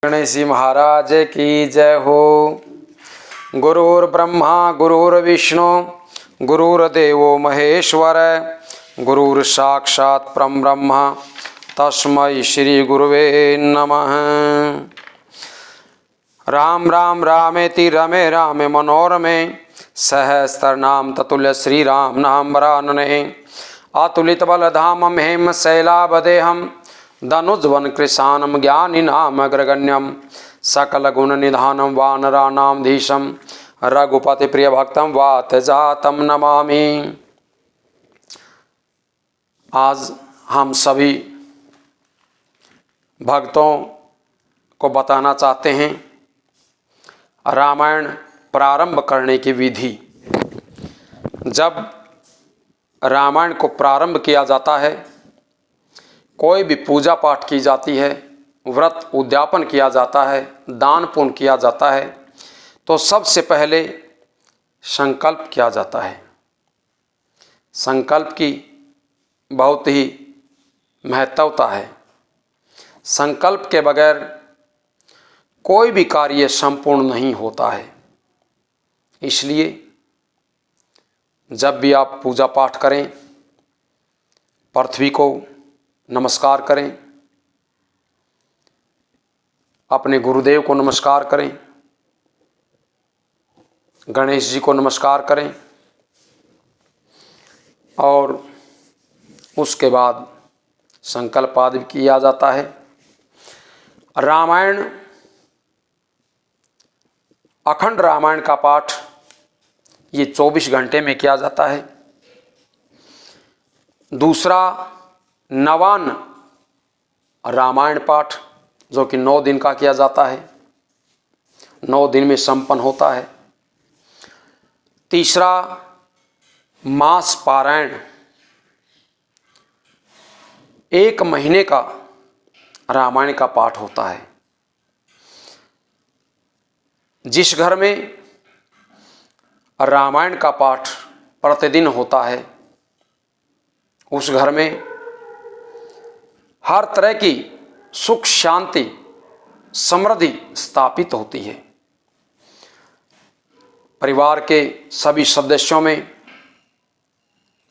गणेश जी महाराज की जय हो। गुरुर्ब्रह्मा गुरुर्विष्णु गुरुर्देवो महेश्वर गुरुर साक्षात् परम ब्रह्म तस्मै श्री गुरुवे नमः। राम राम रामेति रमे रामे मनोरमे सहस्रनाम ततुल्य श्री राम नाम वरानने। अतुलित बलधामं हेम शैलावदेहम धनुज्वन कृशानम ज्ञानिनाम अग्रगण्यम सकल गुण निधानम वानराणाम धीशम रघुपति प्रिय भक्तम वात जातम नमामि। आज हम सभी भक्तों को बताना चाहते हैं रामायण प्रारंभ करने की विधि। जब रामायण को प्रारंभ किया जाता है, कोई भी पूजा पाठ की जाती है, व्रत उद्यापन किया जाता है, दान पुण्य किया जाता है, तो सबसे पहले संकल्प किया जाता है। संकल्प की बहुत ही महत्वता है। संकल्प के बगैर कोई भी कार्य संपूर्ण नहीं होता है। इसलिए जब भी आप पूजा पाठ करें, पृथ्वी को नमस्कार करें, अपने गुरुदेव को नमस्कार करें, गणेश जी को नमस्कार करें और उसके बाद संकल्प आदि किया जाता है। रामायण, अखंड रामायण का पाठ ये 24 घंटे में किया जाता है। दूसरा नवान रामायण पाठ जो कि 9 दिन का किया जाता है, 9 दिन में संपन्न होता है। तीसरा मास पारायण, 1 महीने का रामायण का पाठ होता है। जिस घर में रामायण का पाठ प्रतिदिन होता है, उस घर में हर तरह की सुख शांति समृद्धि स्थापित होती है। परिवार के सभी सदस्यों में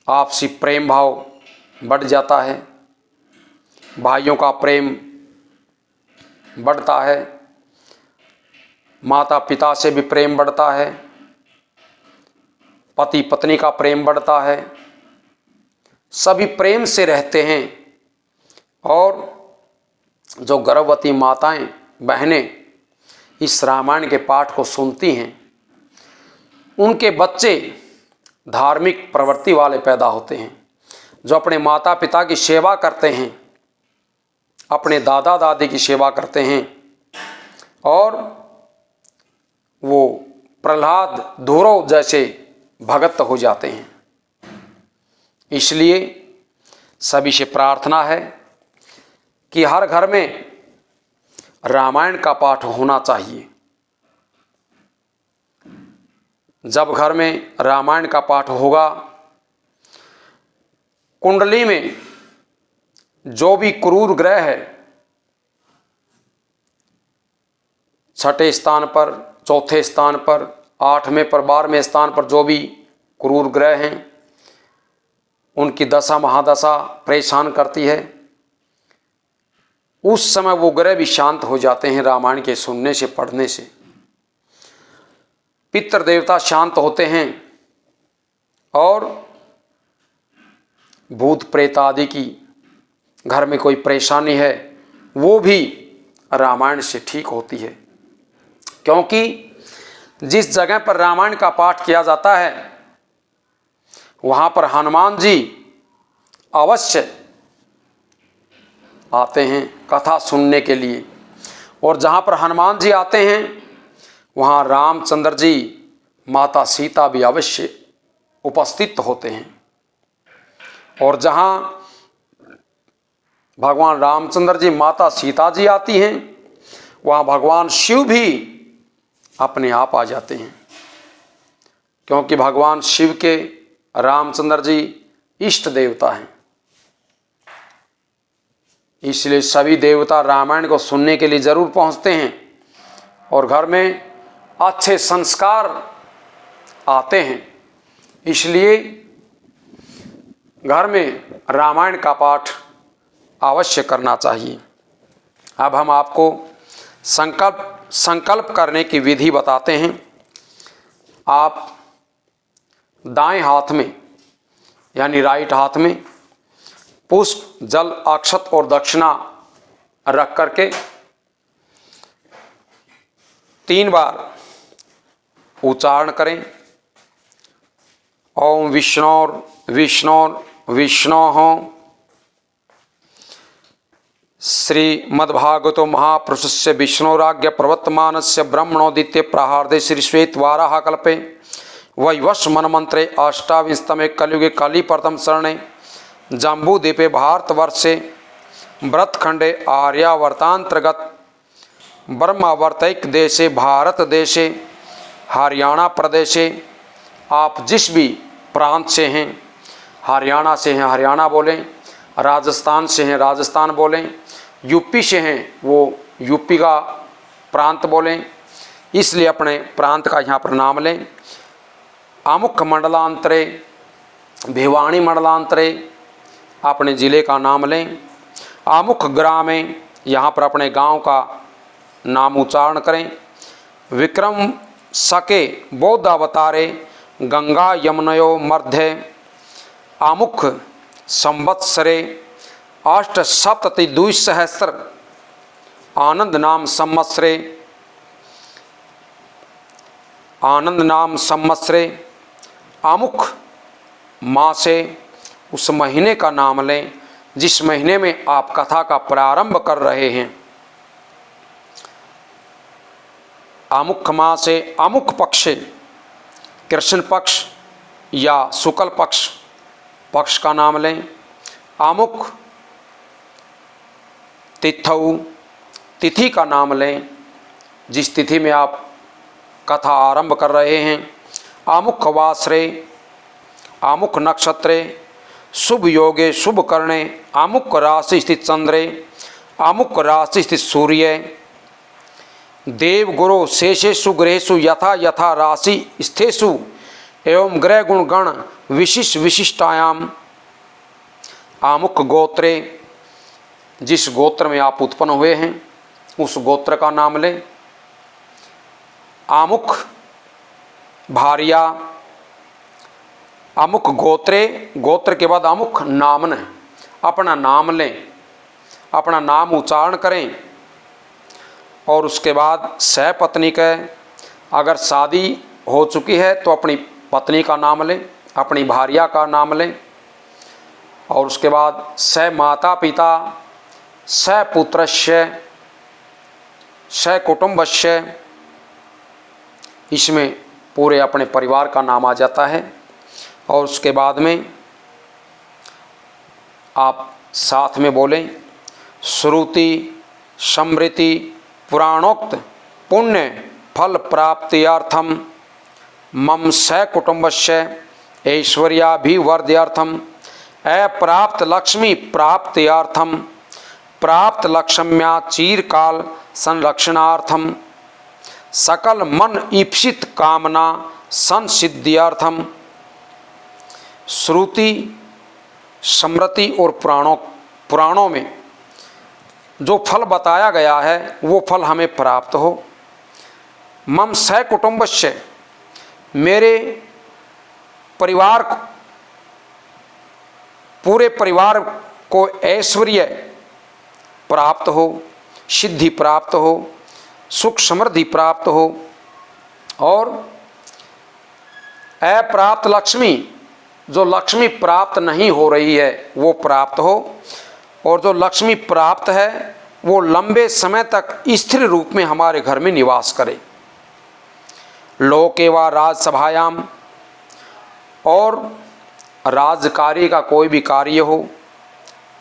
आपसी प्रेम भाव बढ़ जाता है, भाइयों का प्रेम बढ़ता है, माता पिता से भी प्रेम बढ़ता है, पति पत्नी का प्रेम बढ़ता है, सभी प्रेम से रहते हैं। और जो गर्भवती माताएं बहनें इस रामायण के पाठ को सुनती हैं, उनके बच्चे धार्मिक प्रवृत्ति वाले पैदा होते हैं, जो अपने माता पिता की सेवा करते हैं, अपने दादा दादी की सेवा करते हैं और वो प्रहलाद ध्रुव जैसे भगत हो जाते हैं। इसलिए सभी से प्रार्थना है कि हर घर में रामायण का पाठ होना चाहिए। जब घर में रामायण का पाठ होगा, कुंडली में जो भी क्रूर ग्रह है, 6ठे स्थान पर, 4थे स्थान पर, 8वें पर, 12वें स्थान पर जो भी क्रूर ग्रह हैं, उनकी दशा महादशा परेशान करती है। उस समय वो ग्रह भी शांत हो जाते हैं रामायण के सुनने से, पढ़ने से। पितृ देवता शांत होते हैं और भूत प्रेत आदि की घर में कोई परेशानी है, वो भी रामायण से ठीक होती है। क्योंकि जिस जगह पर रामायण का पाठ किया जाता है, वहां पर हनुमान जी अवश्य आते हैं कथा सुनने के लिए। और जहाँ पर हनुमान जी आते हैं, वहाँ रामचंद्र जी, माता सीता भी अवश्य उपस्थित होते हैं। और जहाँ भगवान रामचंद्र जी, माता सीता जी आती हैं, वहाँ भगवान शिव भी अपने आप आ जाते हैं। क्योंकि भगवान शिव के रामचंद्र जी इष्ट देवता हैं। इसलिए सभी देवता रामायण को सुनने के लिए जरूर पहुंचते हैं और घर में अच्छे संस्कार आते हैं। इसलिए घर में रामायण का पाठ अवश्य करना चाहिए। अब हम आपको संकल्प करने की विधि बताते हैं। आप दाएं हाथ में यानी राइट हाथ में पुष्प, जल, अक्षत और दक्षिणा रख करके 3 बार उच्चारण करें। ओम विष्णोर विष्णोर विष्णोः श्रीमद्भागवतो महापुरुषस्य विष्णोराज्ञ प्रवर्तमानस्य ब्रह्मणोदित्य प्राहार्दे श्री श्वेत वाराह कल्पे वैवश मनमंत्रे अष्टाविंशतमे कलियुगे कली प्रथम शरणे जम्बूद्वीपे भारतवर्षे व्रतखंडे आर्यावर्तांतर्गत ब्रह्मावर्तैक देशे भारत देशे हरियाणा प्रदेशे, आप जिस भी प्रांत से हैं, हरियाणा से हैं हरियाणा बोलें, राजस्थान से हैं राजस्थान बोलें, यूपी से हैं वो यूपी का प्रांत बोलें, इसलिए अपने प्रांत का यहाँ पर नाम लें। अमुक मंडलांतरे, भिवानी मंडलांतरे अपने ज़िले का नाम लें। अमुक ग्रामे, यहाँ पर अपने गांव का नाम उच्चारण करें। विक्रम सके बौद्ध अवतारे गंगा यमुनयो मध्य अमुक संवत्सरे 8सप्ततिद्विसहस्र आनंद नाम संवत्सरे अमुक मासे, उस महीने का नाम लें जिस महीने में आप कथा का प्रारंभ कर रहे हैं। अमुक मासे अमुक पक्षे, कृष्ण पक्ष या शुक्ल पक्ष का नाम लें। अमुक तिथौ, तिथि का नाम लें जिस तिथि में आप कथा आरंभ कर रहे हैं। अमुक वासरे अमुक नक्षत्रे शुभ योगे शुभ करणे अमुक राशि स्थित चंद्रे अमुक राशि स्थित सूर्य देव गुरु शेषेषु ग्रहेषु यथा यथा राशि स्थेषु एवं ग्रह गुण गण विशिष्टायाम अमुक गोत्रे, जिस गोत्र में आप उत्पन्न हुए हैं उस गोत्र का नाम लें। अमुक भार्या अमुक गोत्रे, गोत्र के बाद अमुक नामन, अपना नाम लें, अपना नाम उच्चारण करें और उसके बाद सहपत्नी के, अगर शादी हो चुकी है तो अपनी पत्नी का नाम लें, अपनी भार्या का नाम लें और उसके बाद स माता पिता स पुत्रस्य स कुटुंबस्य, इसमें पूरे अपने परिवार का नाम आ जाता है। और उसके बाद में आप साथ में बोलें श्रुति समृति पुराणोक्त पुण्य फल प्राप्त्यर्थम मम स कुटुंबस्य ऐश्वर्याभिवर्ध्यर्थम अप्राप्त लक्ष्मी प्राप्त्यर्थम प्राप्त लक्ष्म्या चीरकाल संरक्षणार्थम सकल मन ईप्सित कामना संसिद्ध्यर्थम। श्रुति स्मृति और पुराणों में जो फल बताया गया है वो फल हमें प्राप्त हो। मम स कुटुंबस्य, मेरे परिवार पूरे परिवार को ऐश्वर्य प्राप्त हो, सिद्धि प्राप्त हो, सुख समृद्धि प्राप्त हो और अप्राप्त लक्ष्मी, जो लक्ष्मी प्राप्त नहीं हो रही है वो प्राप्त हो और जो लक्ष्मी प्राप्त है वो लंबे समय तक स्थिर रूप में हमारे घर में निवास करे। लोके व राजसभायाम, और राजकार्य का कोई भी कार्य हो,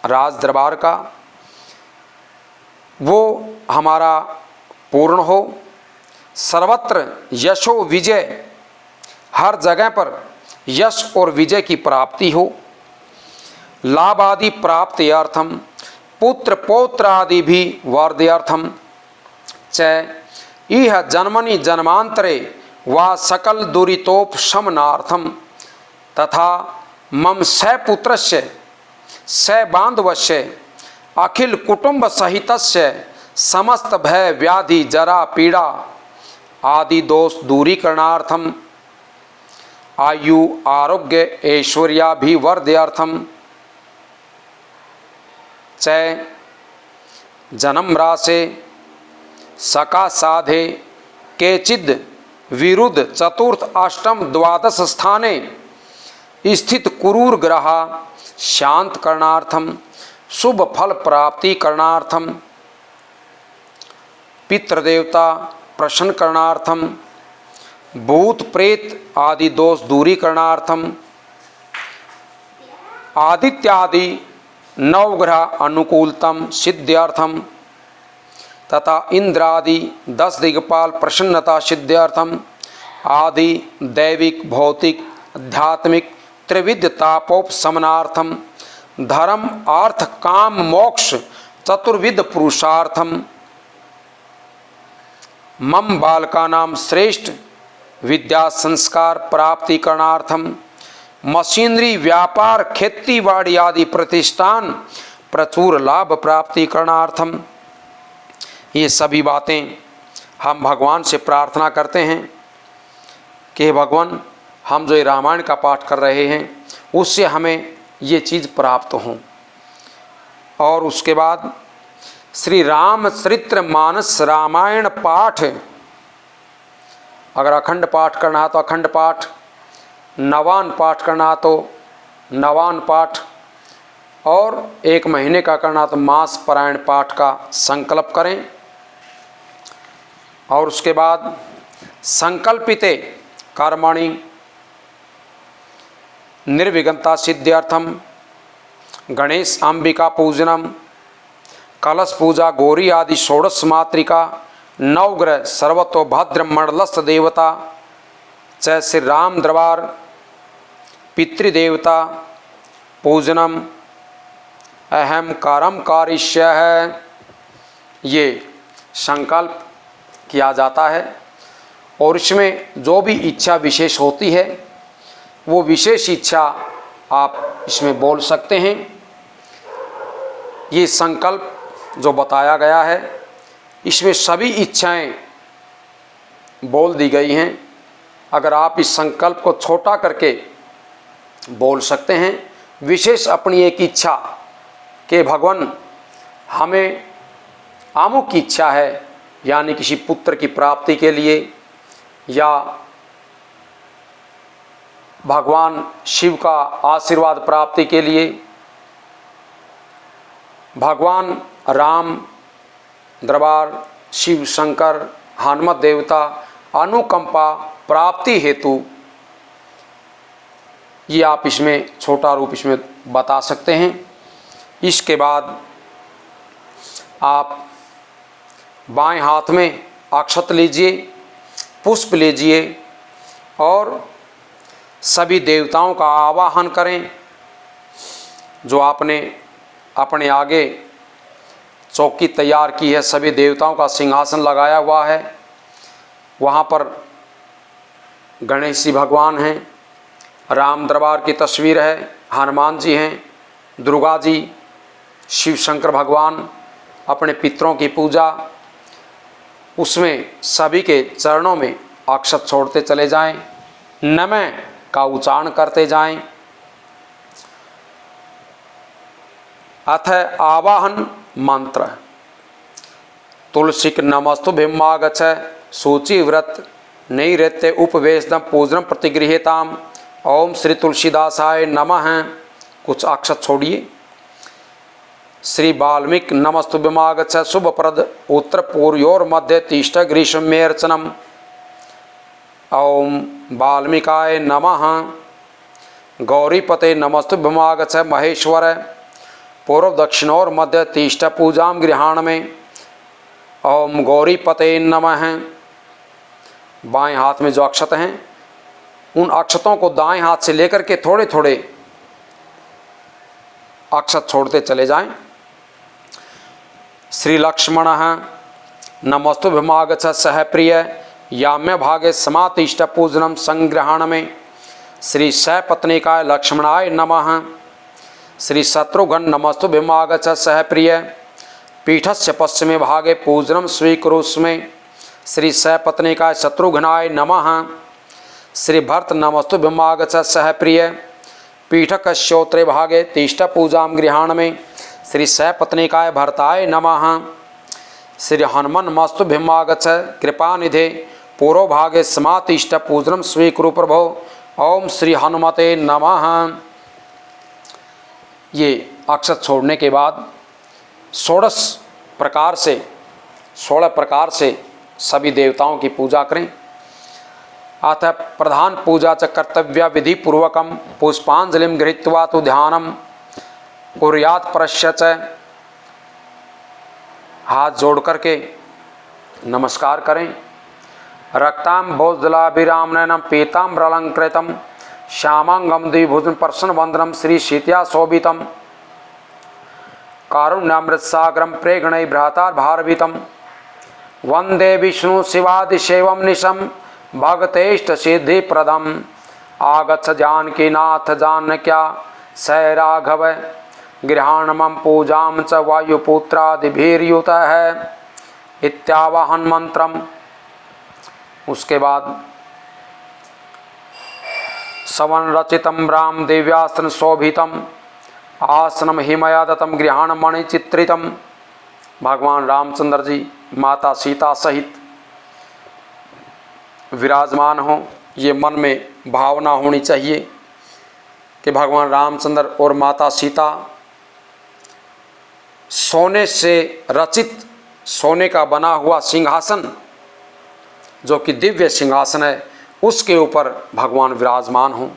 राज दरबार का, वो हमारा पूर्ण हो। सर्वत्र यशो विजय, हर जगह पर यश और विजय की प्राप्ति हो। लाभ आदि प्राप्त्यर्थम पुत्र पौत्र आदि भी वर्ध्यर्थम च इह जन्मनि जन्मांतरे वा सकल दुरितोपशमनार्थम तथा मम स पुत्रस्य स बांधवस्य अखिल कुटुंब सहितस्य समस्त भय व्याधि जरा पीड़ा आदि दोष दूरीकरणार्थम आयु आरोग्य ऐश्वर्याभिवर्ध्यर्थम च जन्म राशे सका साधे केचिद विरुद्ध चतुर्थ अष्टम द्वादश स्थाने स्थित कुरूर ग्रह शांत करणार्थम शुभ फल प्राप्ति करणार्थम पितृदेवता प्रसन्न करणार्थम भूत प्रेत आदि दोष दूरीकरणार्थम आदित्यादि नवग्रह अनुकूलतम सिद्ध्यर्थम तथा इंद्रादि 10 दिग्पाल प्रसन्नता सिद्ध्यर्थम आदि दैविक भौतिक आध्यात्मिक त्रिविध तापोपशमनार्थम धर्म अर्थ काम मोक्ष चतुर्विध पुरुषार्थम मम बालकानां श्रेष्ठ विद्या संस्कार प्राप्ति करणार्थम मशीनरी व्यापार खेतीबाड़ी आदि प्रतिष्ठान प्रचुर लाभ प्राप्ति करणार्थम। ये सभी बातें हम भगवान से प्रार्थना करते हैं कि भगवान हम जो ये रामायण का पाठ कर रहे हैं उससे हमें ये चीज़ प्राप्त हों। और उसके बाद श्री रामचरित्र मानस रामायण पाठ अगर अखंड पाठ करना है तो अखंड पाठ, नवान पाठ करना तो नवान पाठ, और 1 महीने का करना तो मास पारायण पाठ का संकल्प करें। और उसके बाद संकल्पिते कर्मणि निर्विघ्नता सिद्ध्यर्थम गणेश अंबिका पूजनम कलश पूजा गौरी आदि षोडश मातृका नवग्रह सर्वतो भद्र मंडलस्थ देवता च श्री राम दरबार पितृदेवता पूजनम अहम कारम कारिष्य है, ये संकल्प किया जाता है। और इसमें जो भी इच्छा विशेष होती है वो विशेष इच्छा आप इसमें बोल सकते हैं। ये संकल्प जो बताया गया है इसमें सभी इच्छाएं बोल दी गई हैं। अगर आप इस संकल्प को छोटा करके बोल सकते हैं, विशेष अपनी एक इच्छा कि भगवान हमें अमुक की इच्छा है, यानी किसी पुत्र की प्राप्ति के लिए या भगवान शिव का आशीर्वाद प्राप्ति के लिए, भगवान राम दरबार शिव शंकर हनुमत देवता अनुकंपा प्राप्ति हेतु, ये आप इसमें छोटा रूप इसमें बता सकते हैं। इसके बाद आप बाएं हाथ में अक्षत लीजिए, पुष्प लीजिए और सभी देवताओं का आवाहन करें। जो आपने अपने आगे चौकी तैयार की है, सभी देवताओं का सिंहासन लगाया हुआ है, वहाँ पर गणेश जी भगवान हैं, राम दरबार की तस्वीर है, हनुमान जी हैं, दुर्गा जी, शिव शंकर भगवान, अपने पितरों की पूजा, उसमें सभी के चरणों में अक्षत छोड़ते चले जाएं, नमः का उच्चारण करते जाएं। अथ आवाहन मंत्र तुलसीक नमस्तुभ्यमागच्छ सूचिव्रत नैऋत्य उपवेशनम पूजनम प्रतिगृह्यताम। ओम श्री तुलसीदासाय नमः। कुछ अक्षत छोड़िए। श्री वाल्मीकि नमस्तुभ्यमागच्छ शुभप्रद उत्तर पूर्वोर मध्य तिष्ठ ग्रीष्मेर्चनम। ओम वाल्मीकाय नमः। गौरीपते नमस्तुभ्यमागच्छ महेश्वर पूर्व दक्षिणोर मध्य तिष्ठ पूजाम गृहाण में। ओम गौरीपते नमः। बाएं हाथ में जो अक्षत हैं उन अक्षतों को दाएं हाथ से लेकर के थोड़े थोड़े अक्षत छोड़ते चले जाएं। श्री लक्ष्मण नमस्तु भीमागछ सह प्रिय याम्य भागे समातिष्ठ पूजनम संग्रहण में। श्री सपत्निकाय लक्ष्मणाय नमः। श्री शत्रुघ्न नमस्तु भीमागछ सह प्रिय पीठस्य पश्चिमे भागे पूजनम स्वीकुरुस्मे। श्री सपत्निकाय शत्रुघ्नाय नमः। श्री भरत नमस्तु भीमागछ सह प्रिय पीठकस्योत्तरे भागे तिष्ठ पूजा गृहाण में। श्री सपत्निकाय भरताय नमः। श्री हनुमान नमस्तु भीमागछ कृपानिधे पूर्व भागे समातिष्ठ पूजनम स्वीकुरु प्रभो। ओम श्री हनुमते नमः। ये अक्षत छोड़ने के बाद 16 प्रकार से सभी देवताओं की पूजा करें। अतः प्रधान पूजा च कर्तव्य विधि पूर्वकम पुष्पांजलिम गृहीत्वा तु ध्यानम कुर्यात् परस्य च। हाथ जोड़ करके नमस्कार करें। रक्ताम्भोजलाभिरामनयनम पीताम्बरालंकृतम श्यामांगम द्विभुजं प्रसन्न वंदनम श्री शीत्या शोभितम कारुण्यामृतसागरम प्रेगणै भ्रातार्भारवितम वंदे विष्णु शिवादिशैवं निशम भगतेष्ट सिद्धि प्रदम। आगच्छ जानकीनाथ जानक्या स राघव गृहाणमं पूजां च वायुपुत्रादिभिर्युतः इत्यावाहन मंत्रम। उसके बाद सवन रचितम राम दिव्यासन शोभितम आसनम हिमयादतम गृहाण मणिचित्रितम। भगवान रामचंद्र जी माता सीता सहित विराजमान हों। ये मन में भावना होनी चाहिए कि भगवान रामचंद्र और माता सीता सोने से रचित सोने का बना हुआ सिंहासन जो कि दिव्य सिंहासन है उसके ऊपर भगवान विराजमान हों।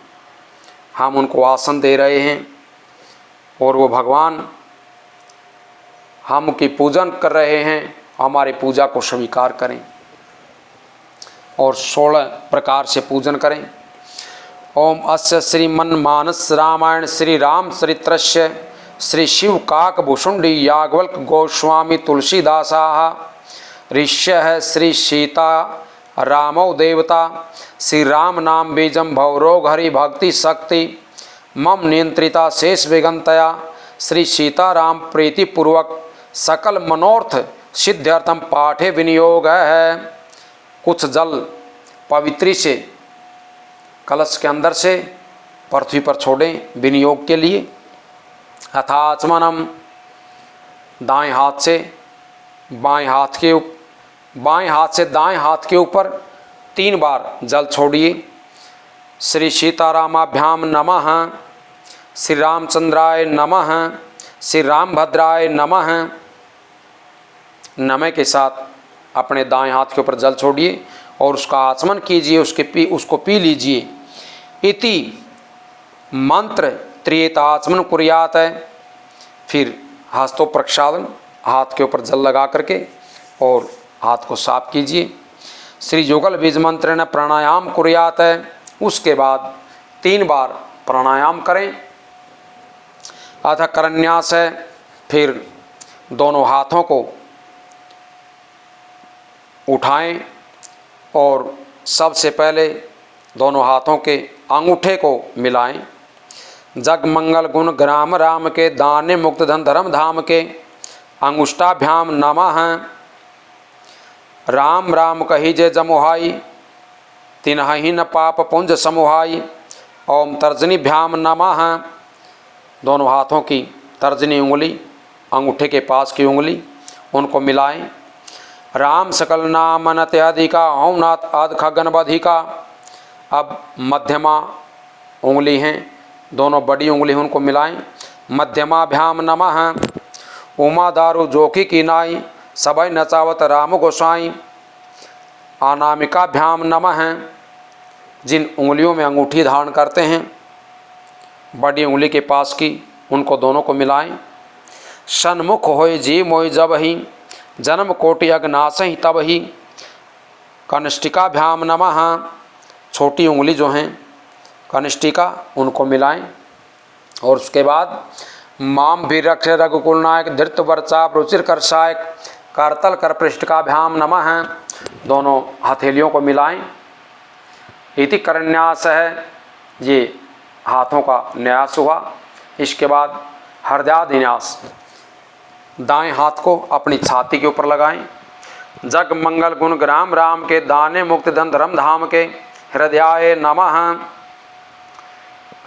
हम उनको आसन दे रहे हैं और वो भगवान हम की पूजन कर रहे हैं, हमारी पूजा को स्वीकार करें और 16 प्रकार से पूजन करें। ओम अस्य श्रीमन मानस रामायण श्री राम चरित्रस्य श्री शिव काक भुषुंडी याज्ञवल्क गोस्वामी तुलसीदासा ऋष्य श्री सीता रामौ देवता श्री राम नाम बीजम भवरोग हरि भक्ति शक्ति मम नियंत्रिता शेष विगंतया श्री सीताराम प्रीति पूर्वक सकल मनोर्थ सिद्ध्यर्थम पाठे विनियोग है। कुछ जल पवित्री से कलश के अंदर से पृथ्वी पर छोड़ें विनियोग के लिए। अथाचमनम दाएं हाथ से बाएं हाथ के ऊपर 3 बार जल छोड़िए। श्री सीतारामाभ्याम नमः। श्री रामचंद्राय नमः। श्री रामभद्राय नमः। नमः के साथ अपने दाएं हाथ के ऊपर जल छोड़िए और उसका आचमन कीजिए, उसको पी लीजिए। इति मंत्र त्रियताचमन कुर्यात है। फिर हस्तो प्रक्षालन, हाथ के ऊपर जल लगा करके और हाथ को साफ कीजिए। श्री युगल बीज मंत्र ने प्राणायाम कुर्यात है। उसके बाद 3 बार प्राणायाम करें। अथ करन्यास है। फिर दोनों हाथों को उठाएं और सबसे पहले दोनों हाथों के अंगूठे को मिलाएं। जग मंगल गुण ग्राम राम के दाने मुक्त धन धर्म धाम के अंगुष्ठाभ्याम नमः। राम राम कही जय जमुहाई तिन्हि न पाप पुंज समुहाई। ओम तर्जनीभ्याम नमः। दोनों हाथों की तर्जनी उंगली अंगूठे के पास की उंगली उनको मिलाएं। राम सकल नाम अनत्याधिका ओम नाथ आद खगनबधिका। अब मध्यमा उंगली हैं, दोनों बड़ी उंगली उनको मिलाएं। मध्यमाभ्याम नमः। उमा दारू जोखी की नाई सबई नचावत राम गोसाई। अनामिकाभ्याम नमः। जिन उंगलियों में अंगूठी धारण करते हैं बड़ी उंगली के पास की उनको दोनों को मिलाएं। सन्मुख होय जी मोय जब ही जन्म कोटि अग्नासहि तब ही। कनिष्ठिकाभ्याम नमः। छोटी उंगली जो हैं कनिष्ठिका उनको मिलाएं और उसके बाद माम भी रक्ष रघुकुल नायक धृत वर्चा रुचिर कर सायक करतल कर पृष्ठ का भ्याम नमः है। दोनों हथेलियों को मिलाएं। इति करन्यास है, ये हाथों का न्यास हुआ। इसके बाद हृदयादिन्यास, दाएं हाथ को अपनी छाती के ऊपर लगाएं। जग मंगल गुण ग्राम राम के दाने मुक्त धन धर्म धाम के हृदयाय नमः।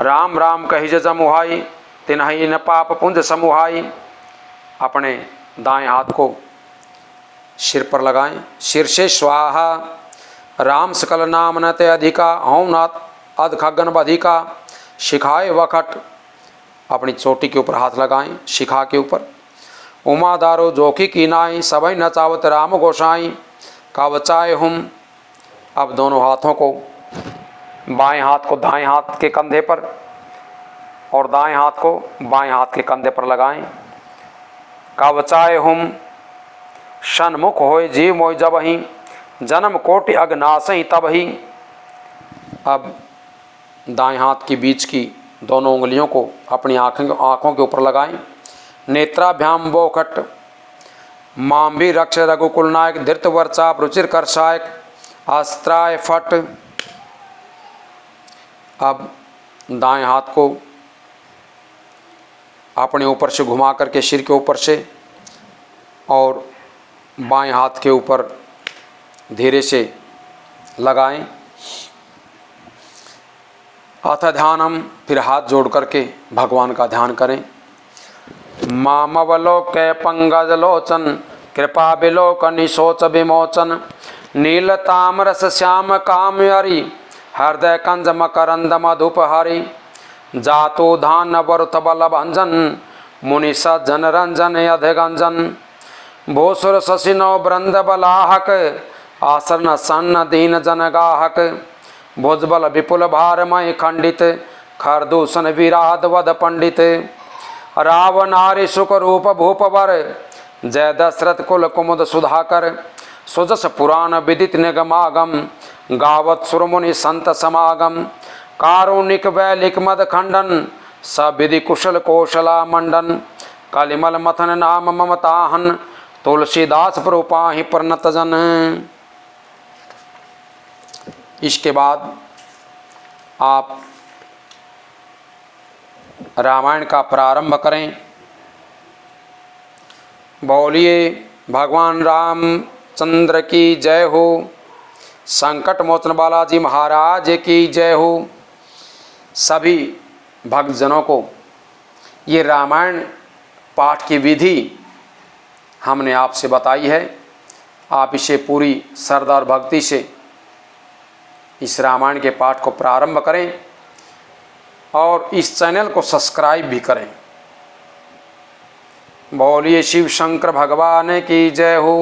राम राम कही जमुहाई तिन्हि न पाप पुंज समुहाई। अपने दाएं हाथ को सिर पर लगाएं। शीर्षे स्वाहा राम सकल नाम न ते अधिका हूँ नाथ अध खगन बधिका। शिखाए वखट, अपनी चोटी के ऊपर हाथ लगाएं, शिखा के ऊपर। उमा दारो जोखी की नाई सबई नचावत राम गोसाई कवचाए हम। अब दोनों हाथों को, बाएं हाथ को दाएं हाथ के कंधे पर और दाएं हाथ को बाएं हाथ के कंधे पर लगाएं। कवचाए हम सन्मुख होय जीव मोय जब ही जन्म कोटि अग्नासई तब ही। अब दाएं हाथ की बीच की दोनों उंगलियों को अपनी आँखों के ऊपर लगाएं। नेत्राभ्याम बोखट माम भी रक्ष रघुकुल नायक धृत वर्चाप रुचिर कर सायक अस्त्राय फट। अब दाएं हाथ को अपने ऊपर से घुमा करके सिर के ऊपर से और बाएं हाथ के ऊपर धीरे से लगाएं। अथ ध्यानम, फिर हाथ जोड़ करके भगवान का ध्यान करें। मामवलोक पंकज लोचन कृपा बिलोक निशोच विमोचन। नील तामरस श्याम कामयरी हृदय कंज मकरंद मधुप हरि। जातो धान वरुथ बल भंजन मुनि सज्जन रंजन अधगंजन। भूसुर शशिनो वृंद बलाहक आसरण सन्न दीन जन गाहक। भुजबल विपुल भारमय खंडित खरदूषण विराध वद पंडित। रावनारी सुख रूप भूपवर जय दशरथ कुल कुमुद सुधाकर। सुजस पुराण विदित निगमागम गावत सुरमुनि संत समागम। कारुणिक वैलिक मद खंडन सविधि कुशल कौशला मंडन। कलिमल मथन नाम ममताहन तुलसीदास प्रोपाहि प्रणत जन। इसके बाद आप रामायण का प्रारंभ करें। बोलिए भगवान रामचंद्र की जय हो। संकट मोचन बालाजी महाराज की जय हो। सभी भक्तजनों को ये रामायण पाठ की विधि हमने आपसे बताई है। आप इसे पूरी श्रद्धा और भक्ति से इस रामायण के पाठ को प्रारंभ करें और इस चैनल को सब्सक्राइब भी करें। बोलिए शिव शंकर भगवान की जय हो।